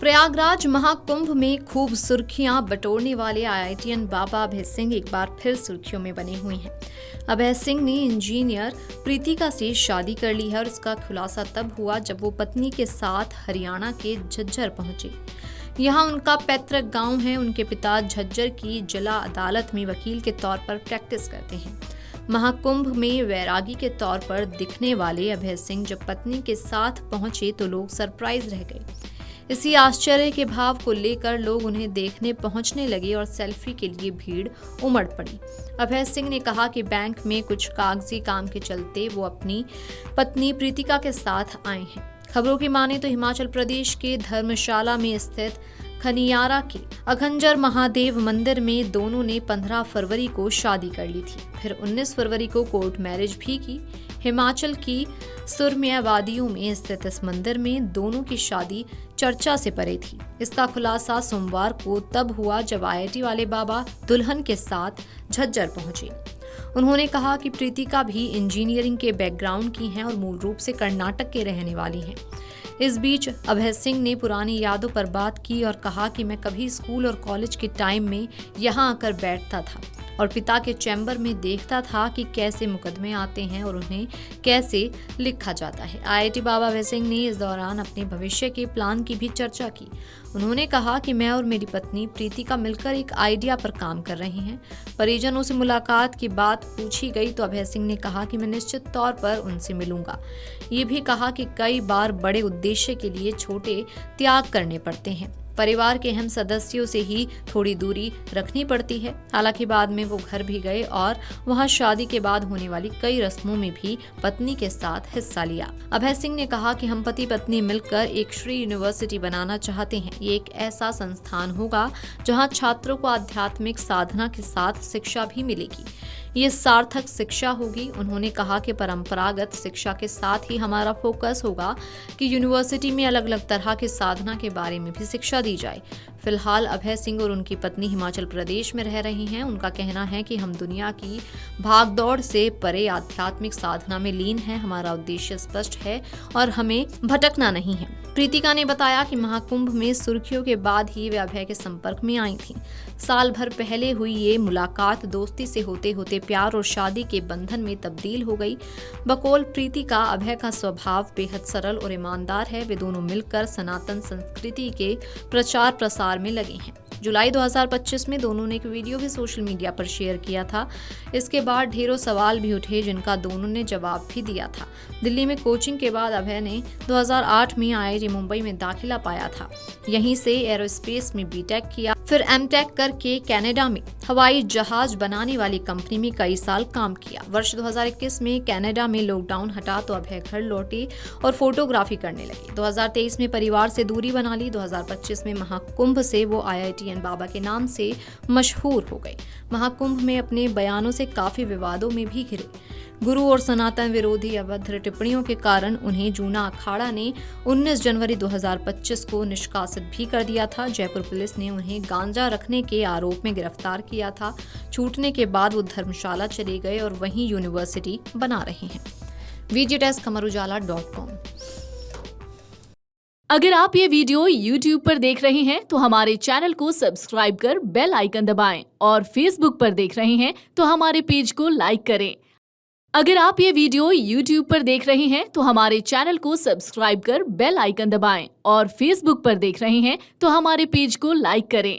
प्रयागराज महाकुंभ में खूब सुर्खियां बटोरने वाले आईआईटीएन बाबा अभय सिंह एक बार फिर सुर्खियों में बने हुए हैं। अभय सिंह ने इंजीनियर प्रीतिका से शादी कर ली है और इसका खुलासा तब हुआ जब वो पत्नी के साथ हरियाणा के झज्जर पहुंचे। यहाँ उनका पैतृक गांव है। उनके पिता झज्जर की जिला अदालत में वकील के तौर पर प्रैक्टिस करते हैं। महाकुंभ में वैरागी के तौर पर दिखने वाले अभय सिंह जब पत्नी के साथ पहुंचे तो लोग सरप्राइज रह गए। इसी आश्चर्य के भाव को लेकर लोग उन्हें देखने पहुंचने लगे और सेल्फी के लिए भीड़ उमड़ पड़ी। अभय सिंह ने कहा कि बैंक में कुछ कागजी काम के चलते वो अपनी पत्नी प्रीतिका के साथ आए हैं। खबरों की माने तो हिमाचल प्रदेश के धर्मशाला में स्थित खनियारा के अखंजर महादेव मंदिर में दोनों ने 15 फरवरी को शादी कर ली थी। फिर 19 फरवरी को कोर्ट मैरिज भी की। हिमाचल की सुरम्य वादियों में स्थित इस मंदिर में दोनों की शादी चर्चा से परे थी। इसका खुलासा सोमवार को तब हुआ जब आईआईटी वाले बाबा दुल्हन के साथ झज्जर पहुंचे। उन्होंने कहा कि प्रीतिका भी इंजीनियरिंग के बैकग्राउंड की हैं और मूल रूप से कर्नाटक के रहने वाली हैं। इस बीच अभय सिंह ने पुरानी यादों पर बात की और कहा कि मैं कभी स्कूल और कॉलेज के टाइम में यहाँ आकर बैठता था और पिता के चैम्बर में देखता था कि कैसे मुकदमे आते हैं और उन्हें कैसे लिखा जाता है। आईआईटी बाबा अभय सिंह ने इस दौरान अपने भविष्य के प्लान की भी चर्चा की। उन्होंने कहा कि मैं और मेरी पत्नी प्रीतिका मिलकर एक आइडिया पर काम कर रहे हैं। परिजनों से मुलाकात की बात पूछी गई तो अभय सिंह ने कहा कि मैं निश्चित तौर पर उनसे मिलूंगा। ये भी कहा कि कई बार बड़े उद्देश्य के लिए छोटे त्याग करने पड़ते हैं। परिवार के अहम सदस्यों से ही थोड़ी दूरी रखनी पड़ती है। हालांकि बाद में वो घर भी गए और वहां शादी के बाद होने वाली कई रस्मों में भी पत्नी के साथ हिस्सा लिया। अभय सिंह ने कहा कि हम पति पत्नी मिलकर एक श्री यूनिवर्सिटी बनाना चाहते हैं। ये एक ऐसा संस्थान होगा जहां छात्रों को आध्यात्मिक साधना के साथ शिक्षा भी मिलेगी। ये सार्थक शिक्षा होगी। उन्होंने कहा कि परंपरागत शिक्षा के साथ ही हमारा फोकस होगा कि यूनिवर्सिटी में अलग अलग तरह के साधना के बारे में भी शिक्षा दी जाए। फिलहाल अभय सिंह और उनकी पत्नी हिमाचल प्रदेश में रह रही हैं। उनका कहना है कि हम दुनिया की भागदौड़ से परे आध्यात्मिक साधना में लीन हैं। हमारा उद्देश्य स्पष्ट है और हमें भटकना नहीं है। प्रीतिका ने बताया कि महाकुंभ में सुर्खियों के बाद ही वे अभय के संपर्क में आई थीं। साल भर पहले हुई ये मुलाकात दोस्ती से होते होते प्यार और शादी के बंधन में तब्दील हो गई। बकौल प्रीतिका, अभय का स्वभाव बेहद सरल और ईमानदार है। वे दोनों मिलकर सनातन संस्कृति के प्रचार प्रसार में लगे हैं। जुलाई 2025 में दोनों ने एक वीडियो भी सोशल मीडिया पर शेयर किया था। इसके बाद ढेरों सवाल भी उठे जिनका दोनों ने जवाब भी दिया था। दिल्ली में कोचिंग के बाद अभय ने 2008 में आईआईटी मुंबई में दाखिला पाया था। यहीं से एरोस्पेस में बीटेक किया, फिर एमटेक करके कनाडा में हवाई जहाज बनाने वाली कंपनी में कई साल काम किया। वर्ष 2021 में कनाडा में लॉकडाउन हटा तो अभय घर लौटे और फोटोग्राफी करने लगे। 2023 में परिवार से दूरी बना ली। 2025 में महाकुंभ से वो आईआईटीएन बाबा के नाम से मशहूर हो गए। महाकुंभ में अपने बयानों से काफी विवादों में भी घिरे। गुरु और सनातन विरोधी अभद्र टिप्पणियों के कारण उन्हें जूना अखाड़ा ने 19 जनवरी 2025 को निष्कासित भी कर दिया था। जयपुर पुलिस ने उन्हें गांजा रखने के आरोप में गिरफ्तार किया था। छूटने के बाद वो धर्मशाला चले गए और वहीं यूनिवर्सिटी बना रहे हैं। VGTesKamarujala.com। अगर आप ये वीडियो YouTube पर देख रहे हैं तो हमारे चैनल को सब्सक्राइब कर बेल आइकन दबाएं और Facebook पर देख रहे हैं तो हमारे पेज को लाइक करें। अगर आप ये वीडियो YouTube पर देख रहे हैं तो हमारे चैनल को सब्सक्राइब कर बेल आइकन दबाएं और Facebook पर देख रहे हैं तो हमारे पेज को लाइक करें।